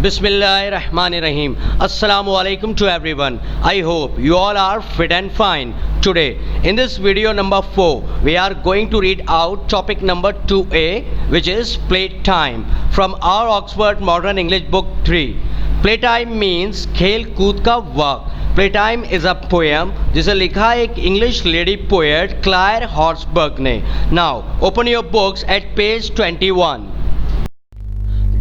Bismillahirrahmanirrahim. Assalamu alaikum to everyone. I hope you all are fit and fine. Today, in this video number 4, we are going to read out topic number 2a, which is playtime, from our Oxford Modern English Book 3. Playtime means खेल कूद का वक्त. Playtime is a poem जिसे लिखा है एक English lady poet Claire Horsburgh ने. Now, open your books at page 21.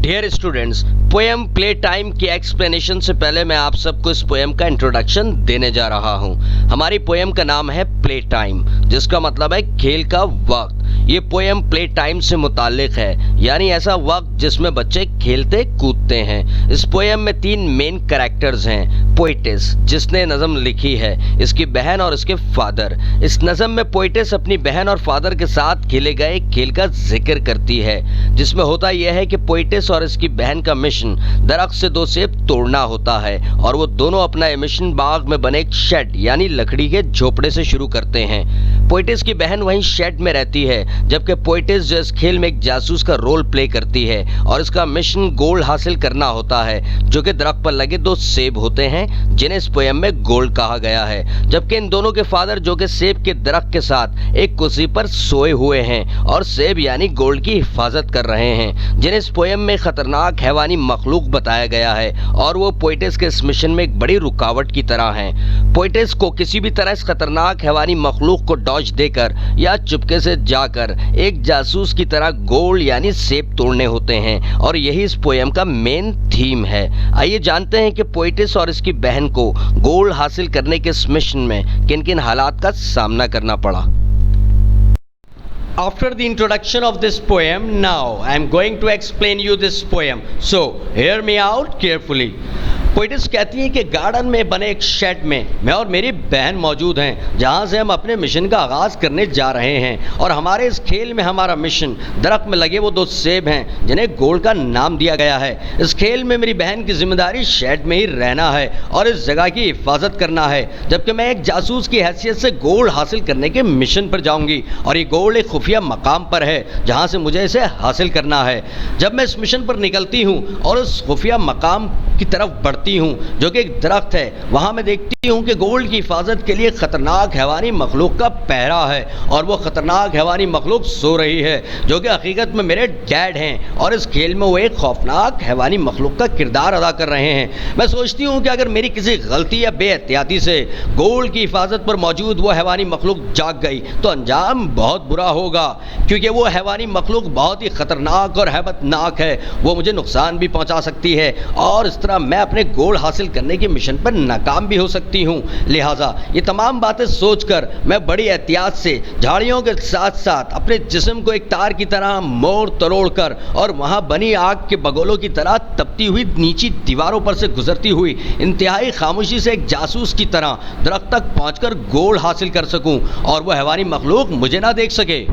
Dear students, poem play time की एक्सप्लेनेशन से पहले मैं आप सबको इस पोएम का इंट्रोडक्शन देने जा रहा हूं. हमारी पोएम का नाम है प्ले टाइम, जिसका मतलब है खेल का वक्त. ये पोएम प्ले टाइम से मुताल्लिक है, यानी ऐसा वक्त जिसमें बच्चे खेलते कूदते हैं. इस पोएम में 3 मेन कैरेक्टर्स हैं. पोइटेस, जिसने नज़म लिखी है, इसकी बहन और इसके फादर. इस नज़म में पोइटेस अपनी बहन और फादर के साथ खेले गए खेल का जिक्र करती है, जिसमें होता यह है कि पोइटेस और इसकी बहन का मिशन दरख्त से 2 सेब तोड़ना होता है, और वो दोनों अपना मिशन बाग में बने एक शेड यानी लकड़ी के झोपड़े से शुरू करते हैं. पोइटेस की बहन वहीं शेड में रहती है, जबकि पोइटेस जो इस खेल में एक जासूस का रोल प्ले करती है, और इसका मिशन गोल्ड हासिल करना होता है, जो कि दरख्त पर लगे 2 सेब होते हैं, जिन्हें इस पोएम में गोल्ड कहा गया है. जबकि इन दोनों के फादर, जो कि सेब के दरख्त के साथ एक कुर्सी पर सोए हुए हैं और सेब यानी गोल्ड की हिफाजत कर रहे हैं, जिन्हें इस पोएम में खतरनाक हैवानी मखलूक बताया गया है, और वो पोइटेस के इस मिशन में एक बड़ी रुकावट की तरह हैं. पोइटेस को किसी भी तरह इस खतरनाक हैवानी मखलूक को डॉज देकर या चुपके से जाकर एक जासूस की तरह गोल्ड यानी सेब तोड़ने होते हैं, और यही इस पोएम का मेन थीम है. आइए जानते हैं कि पोइटेस और इसकी बहन को गोल्ड हासिल करने के इस मिशन में किन किन हालात का सामना करना पड़ा. After the introduction of this poem, now I am going to explain you this poem. So, hear me out carefully. Poetess कहती है कि गार्डन में बने एक शेड में मैं और मेरी बहन मौजूद हैं, जहां से हम अपने मिशन का आगाज़ करने जा रहे हैं, और हमारे इस खेल में हमारा मिशन दरख्त में लगे वो 2 सेब हैं, जिन्हें गोल्ड का नाम दिया गया है. इस खेल में मेरी बहन की जिम्मेदारी शेड में ही रहना है और इस जगह की हिफाजत करना है, जबकि मैं एक जासूस की हैसियत से गोल्ड हासिल करने के मिशन पर जाऊंगी, और ये गोल्ड एक खुफिया मकाम पर है जहाँ से मुझे इसे हासिल करना है. जब मैं इस मिशन पर निकलती हूँ और उस खुफिया मकाम की तरफ बढ़ती हूँ, जो कि एक दरख्त है, वहाँ मैं देखती हूँ कि गोल्ड की हिफाजत के लिए खतरनाक हैवानी मखलूक का पहरा है, और वो खतरनाक हैवानी मखलूक सो रही है, जो कि हकीकत में मेरे डैड हैं, और इस खेल में वो एक खौफनाक हैवानी मखलूक का किरदार अदा कर रहे हैं. मैं सोचती हूँ कि अगर मेरी किसी गलती या बेएहतियाती से गोल्ड की हिफाजत पर मौजूद वो हैवानी मखलूक जाग गई तो अंजाम बहुत बुरा होगा, क्योंकि वो हैवानी मखलूक बहुत ही खतरनाक और हैबतनाक है. वो मुझे नुकसान भी पहुँचा सकती है, और इस तरह मैं अपने गोल्ड हासिल करने के मिशन पर नाकाम भी हो सकती हूँ. लिहाजा ये तमाम बातें सोचकर मैं बड़ी एहतियात से झाड़ियों के साथ साथ अपने जिस्म को एक तार की तरह मोड़ तरोड़ कर और वहाँ बनी आग के बगोलों की तरह तपती हुई नीची दीवारों पर से गुजरती हुई इंतहाई खामोशी से एक जासूस की तरह दरख्त तक पहुँचकर गोल्ड हासिल कर सकूँ, और वह हैवानी मखलूक मुझे ना देख सके.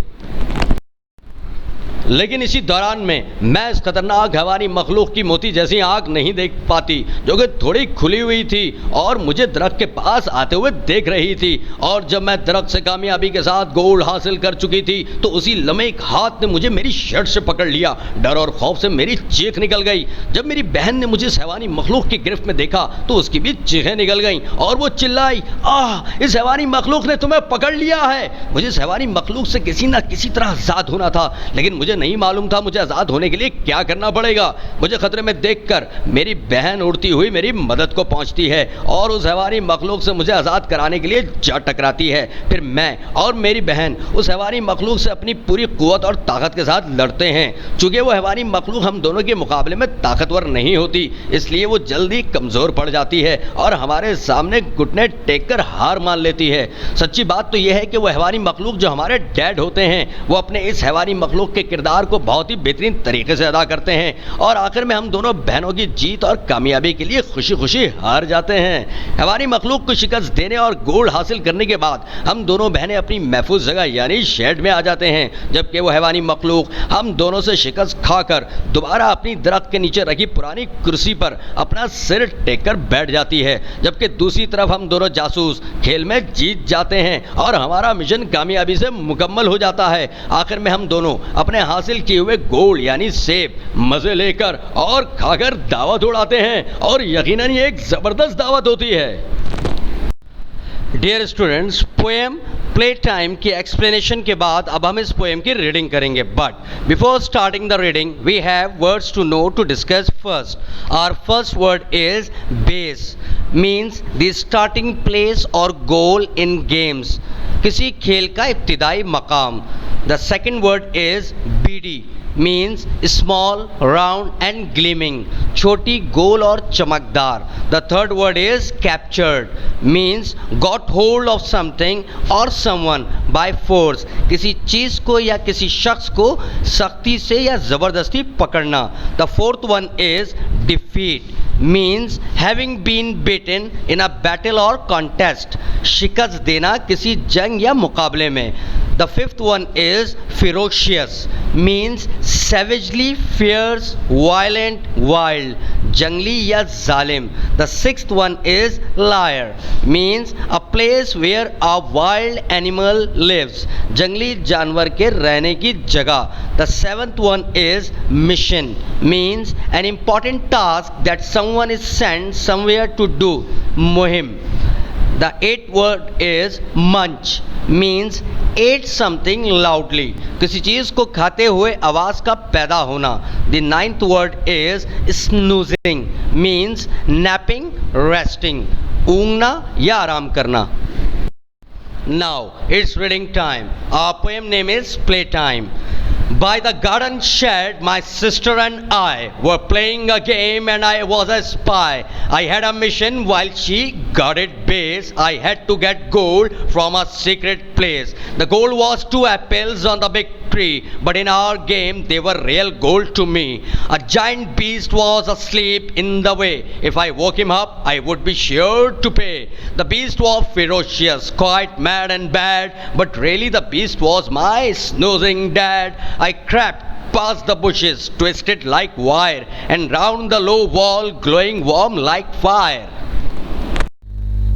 लेकिन इसी दौरान में मैं इस खतरनाक हैवानी मखलूक की मोती जैसी आँख नहीं देख पाती, जो कि थोड़ी खुली हुई थी और मुझे दरख्त के पास आते हुए देख रही थी. और जब मैं दरख्त से कामयाबी के साथ गोल्ड हासिल कर चुकी थी तो उसी लम्हे एक हाथ ने मुझे मेरी शर्ट से पकड़ लिया. डर और खौफ से मेरी चीख निकल गई. जब मेरी बहन ने मुझे इस हैवानी मखलूक की गिरफ्त में देखा तो उसकी भी चीखें निकल गईं, और वो चिल्लाई, आह, इस हैवानी मखलूक ने तुम्हें पकड़ लिया है. मुझे इस हैवानी मखलूक से किसी न किसी तरह आज़ाद होना था, लेकिन मुझे नहीं मालूम था मुझे आज़ाद होने के लिए क्या करना पड़ेगा. मुझे खतरे में देखकर मेरी बहन उड़ती हुई मेरी मदद को पहुंचती है और उस हैवानी मखलूक से मुझे आज़ाद कराने के लिए जा टकराती है. फिर मैं और मेरी बहन उस हैवानी मखलूक से अपनी पूरी कुव्वत और ताकत के साथ लड़ते हैं. चूँकि वो हैवानी मखलूक हम दोनों के मुकाबले में ताकतवर नहीं होती, इसलिए वो जल्दी कमज़ोर पड़ जाती है और हमारे सामने घुटने टेक कर हार मान लेती है. सच्ची बात तो यह है कि वो हैवानी मखलूक जो हमारे डैड होते हैं, वो अपने इस हैवानी मखलूक के किरदार को बहुत ही बेहतरीन तरीके से अदा करते हैं, और आखिर में हम दोनों बहनों की जीत और कामयाबी के लिए खुशी खुशी हार जाते हैं. हैवानी मखलूक को शिकस्त देने और गोल्ड हासिल करने के बाद हम दोनों बहनें अपनी महफूज जगह यानी शेड में आ जाते हैं, जबकि वो हैवानी मखलूक हम दोनों से शिकस्त खाकर दोबारा अपनी दरख्त के नीचे रखी पुरानी कुर्सी पर अपना सिर टेक कर बैठ जाती है. जबकि दूसरी तरफ हम दोनों जासूस खेल में जीत जाते हैं और हमारा मिशन कामयाबी से मुकम्मल हो जाता है. आखिर में हम दोनों अपने हासिल किए हुए गोल्ड यानी सेब मजे लेकर और खाकर दावत उड़ाते हैं और यकीनन ये एक जबरदस्त दावत होती है। Dear students, poem play time की एक्सप्लेनेशन के बाद अब हम इस पोएम की रीडिंग करेंगे, but before starting the reading we have words to know to discuss first. Our first word is base, means the starting place और गोल इन गेम्स, किसी खेल का इब्तिदाई मकाम। The second word is beady, means small, round and gleaming, छोटी, गोल और चमकदार। The third word is captured, means got hold of something or someone by force, किसी चीज़ को या किसी शख्स को सख्ती से या ज़बरदस्ती पकड़ना। The fourth one is defeat, means having been beaten in a battle or contest, शिकस्त देना किसी जंग या मुकाबले में। The fifth one is ferocious, means savagely fierce, violent, wild, जंगली या जालिम। The sixth one is lair, means a place where a wild animal lives, जंगली जानवर के रहने की जगह। The seventh one is mission, means an important task that someone is sent somewhere to do, मुहिम। The eighth word is munch, means eat something loudly, किसी चीज़ को खाते हुए आवाज़ का पैदा होना। The ninth word is snoozing, means napping, resting, ऊँघना या आराम करना। Now it's reading time. Our poem name is Playtime. By the garden shed, my sister and I were playing a game and I was a spy. I had a mission while she guarded base. I had to get gold from a secret place. The gold was 2 apples on the big tree, but in our game they were real gold to me. A giant beast was asleep in the way. If I woke him up, I would be sure to pay. The beast was ferocious, quite mad and bad, but really the beast was my snoozing dad. I crept past the bushes, twisted like wire, and round the low wall, glowing warm like fire.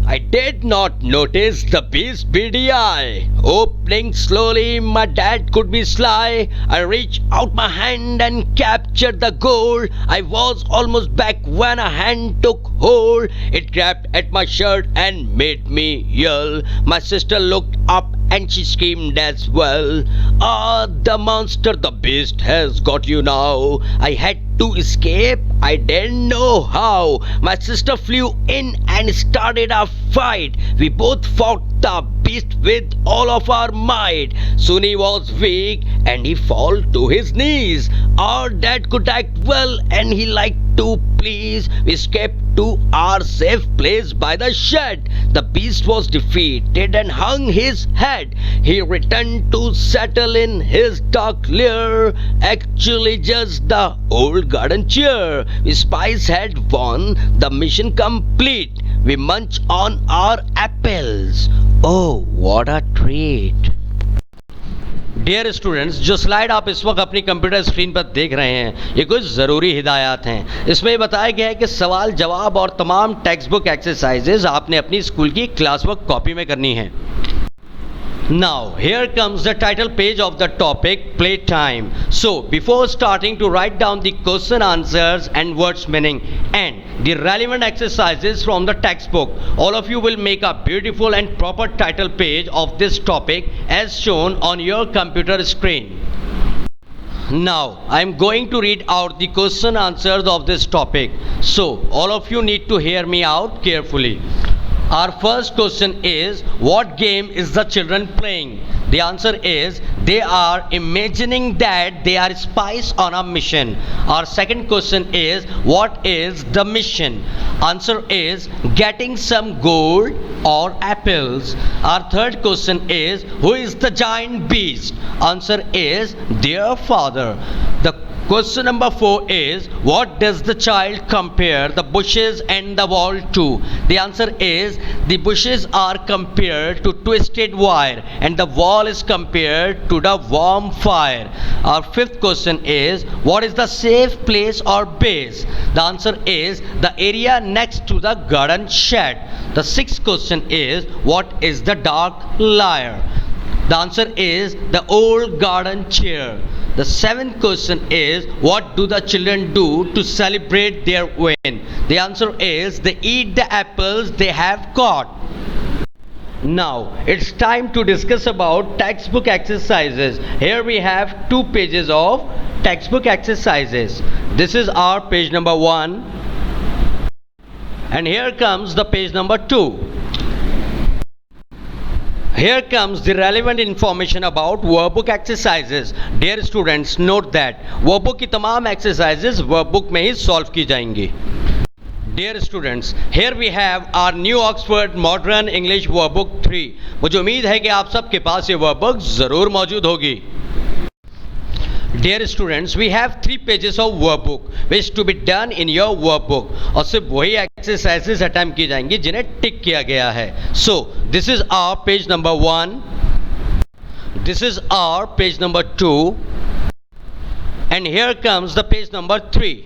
I did not notice the beast's beady eye. Opening slowly, my dad could be sly. I reached out my hand and captured the gold. I was almost back when a hand took hold. It grabbed at my shirt and made me yell. My sister looked up and she screamed as well. Ah, the monster, the beast has got you now. I had to escape, I didn't know how. My sister flew in and started a fight. We both fought the beast with all of our might. Soon he was weak and he fell to his knees. Our dad could act well and he liked to please. We escaped to our safe place by the shed. The beast was defeated and hung his head. He returned to settle in his dark lair, actually just the old garden chair. We spies had won, the mission complete. We munch on our apples. Oh, what a treat! Dear students, जो slide आप इस वक्त अपनी computer screen पर देख रहे हैं ये कुछ ज़रूरी हिदायत हैं। इसमें बताया गया है कि सवाल जवाब और तमाम टेक्स्ट बुक एक्सरसाइजेज आपने अपनी स्कूल की क्लास वर्क कॉपी में करनी है। Now, here comes the title page of the topic, Playtime. So, before starting to write down the question answers and words meaning and the relevant exercises from the textbook, all of you will make a beautiful and proper title page of this topic as shown on your computer screen. Now, I am going to read out the question answers of this topic. So, all of you need to hear me out carefully. Our first question is, what game is the children playing? The answer is, they are imagining that they are spies on a mission. Our second question is, what is the mission? Answer is, getting some gold or apples. Our third question is, who is the giant beast? Answer is, their father. The question number 4 is, what does the child compare the bushes and the wall to? The answer is, the bushes are compared to twisted wire and the wall is compared to the warm fire. Our fifth question is, what is the safe place or base? The answer is, the area next to the garden shed. The sixth question is, what is the dark lair? The answer is, the old garden chair. The seventh question is, what do the children do to celebrate their win? The answer is, they eat the apples they have caught. Now it's time to discuss about textbook exercises. Here we have 2 pages of textbook exercises. This is our page number 1, and here comes the page number 2. Here comes the relevant information about workbook exercises. Dear students, note that workbook की तमाम exercises workbook में ही solve की जाएंगी. Dear students, here we have our new Oxford Modern English Workbook 3. मुझे उम्मीद है कि आप सबके पास ये वर्कबुक ज़रूर मौजूद होगी. Dear students, we have 3 pages of workbook which to be done in your workbook. और सिर्फ वही exercises attempt की जाएंगी जिन्हें टिक किया गया है. So, this is our page number 1. This is our page number 2. And here comes the page number 3.